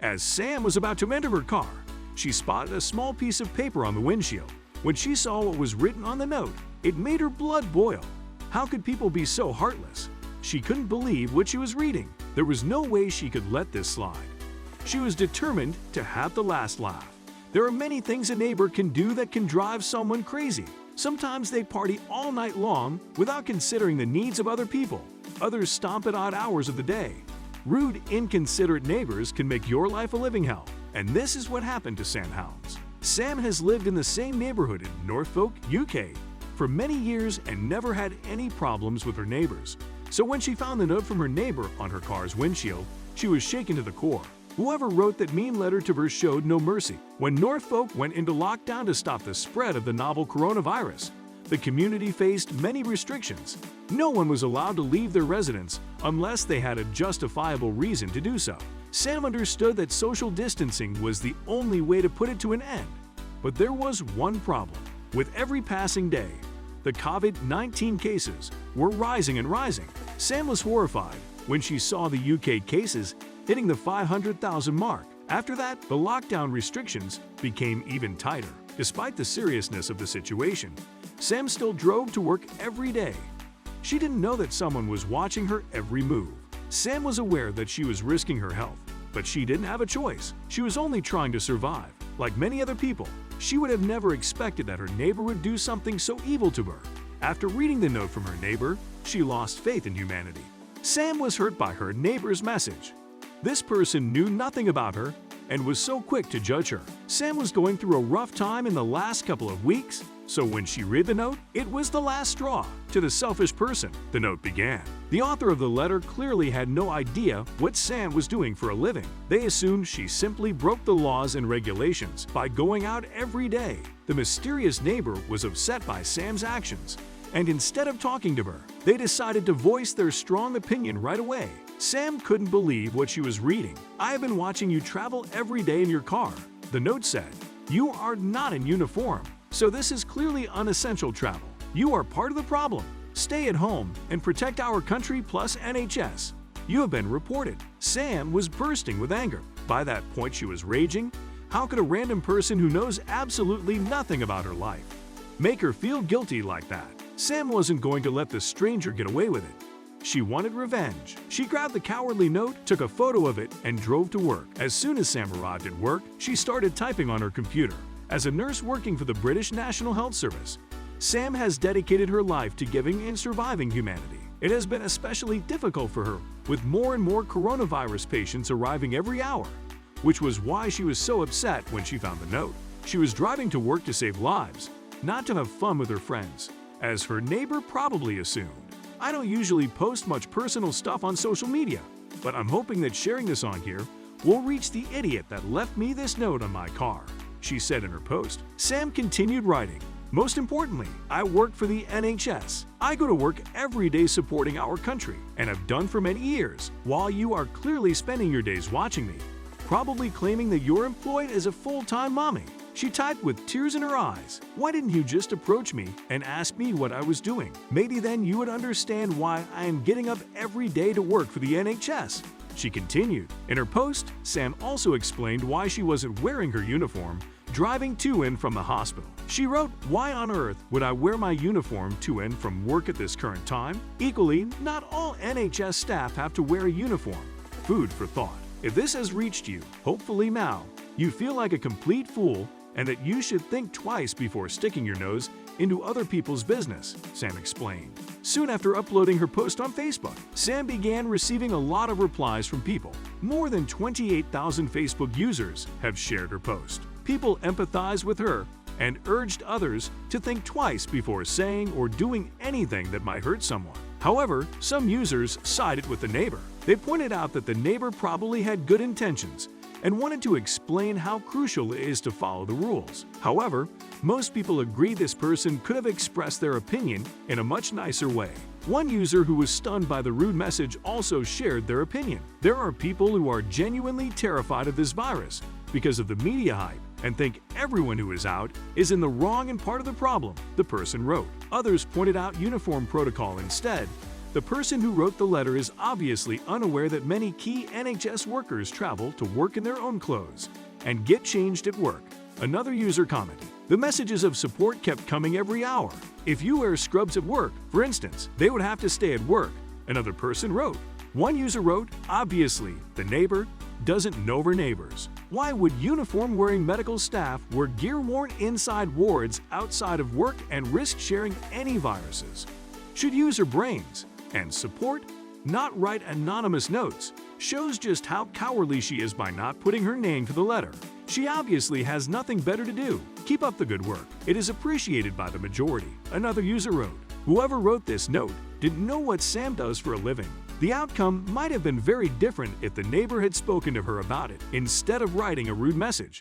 As Sam was about to enter her car, she spotted a small piece of paper on the windshield. When she saw what was written on the note, it made her blood boil. How could people be so heartless? She couldn't believe what she was reading. There was no way she could let this slide. She was determined to have the last laugh. There are many things a neighbor can do that can drive someone crazy. Sometimes they party all night long without considering the needs of other people. Others stomp at odd hours of the day. Rude, inconsiderate neighbors can make your life a living hell. And this is what happened to Sam Helms. Sam has lived in the same neighborhood in Norfolk, UK, for many years and never had any problems with her neighbors. So when she found the note from her neighbor on her car's windshield, she was shaken to the core. Whoever wrote that mean letter to her showed no mercy. When Norfolk went into lockdown to stop the spread of the novel coronavirus, the community faced many restrictions. No one was allowed to leave their residence unless they had a justifiable reason to do so. Sam understood that social distancing was the only way to put it to an end. But there was one problem. With every passing day, the COVID-19 cases were rising and rising. Sam was horrified when she saw the UK cases hitting the 500,000 mark. After that, the lockdown restrictions became even tighter. Despite the seriousness of the situation, Sam still drove to work every day. She didn't know that someone was watching her every move. Sam was aware that she was risking her health, but she didn't have a choice. She was only trying to survive. Like many other people, she would have never expected that her neighbor would do something so evil to her. After reading the note from her neighbor, she lost faith in humanity. Sam was hurt by her neighbor's message. This person knew nothing about her and was so quick to judge her. Sam was going through a rough time in the last couple of weeks, so when she read the note, it was the last straw. To the selfish person, the note began. The author of the letter clearly had no idea what Sam was doing for a living. They assumed she simply broke the laws and regulations by going out every day. The mysterious neighbor was upset by Sam's actions, and instead of talking to her, they decided to voice their strong opinion right away. Sam couldn't believe what she was reading. "I have been watching you travel every day in your car," the note said. "You are not in uniform, so this is clearly unessential travel. You are part of the problem. Stay at home and protect our country plus NHS. You have been reported." Sam was bursting with anger. By that point, she was raging. How could a random person who knows absolutely nothing about her life make her feel guilty like that? Sam wasn't going to let the stranger get away with it. She wanted revenge. She grabbed the cowardly note, took a photo of it, and drove to work. As soon as Sam arrived at work, she started typing on her computer. As a nurse working for the British National Health Service, Sam has dedicated her life to giving and surviving humanity. It has been especially difficult for her, with more and more coronavirus patients arriving every hour, which was why she was so upset when she found the note. She was driving to work to save lives, not to have fun with her friends, as her neighbor probably assumed. "I don't usually post much personal stuff on social media, but I'm hoping that sharing this on here will reach the idiot that left me this note on my car," she said in her post. Sam continued writing, "Most importantly, I work for the NHS. I go to work every day supporting our country, and have done for many years, while you are clearly spending your days watching me, probably claiming that you're employed as a full-time mommy." She typed with tears in her eyes. "Why didn't you just approach me and ask me what I was doing? Maybe then you would understand why I am getting up every day to work for the NHS." She continued. In her post, Sam also explained why she wasn't wearing her uniform, driving to and from the hospital. She wrote, "Why on earth would I wear my uniform to and from work at this current time? Equally, not all NHS staff have to wear a uniform." Food for thought. If this has reached you, hopefully now, you feel like a complete fool and that you should think twice before sticking your nose into other people's business, Sam explained. Soon after uploading her post on Facebook, Sam began receiving a lot of replies from people. More than 28,000 Facebook users have shared her post. People empathized with her and urged others to think twice before saying or doing anything that might hurt someone. However, some users sided with the neighbor. They pointed out that the neighbor probably had good intentions and wanted to explain how crucial it is to follow the rules. However, most people agree this person could have expressed their opinion in a much nicer way. One user who was stunned by the rude message also shared their opinion. "There are people who are genuinely terrified of this virus because of the media hype and think everyone who is out is in the wrong and part of the problem," the person wrote. Others pointed out uniform protocol instead, The person who wrote the letter is obviously unaware that many key NHS workers travel to work in their own clothes and get changed at work. Another user commented, "The messages of support kept coming every hour. If you wear scrubs at work, for instance, they would have to stay at work." Another person wrote. One user wrote, "Obviously, the neighbor doesn't know her neighbors. Why would uniform-wearing medical staff wear gear worn inside wards outside of work and risk sharing any viruses? Should use her brains." And support, not write anonymous notes, shows just how cowardly she is by not putting her name to the letter. She obviously has nothing better to do. Keep up the good work. It is appreciated by the majority. Another user wrote, "Whoever wrote this note didn't know what Sam does for a living. The outcome might have been very different if the neighbor had spoken to her about it instead of writing a rude message."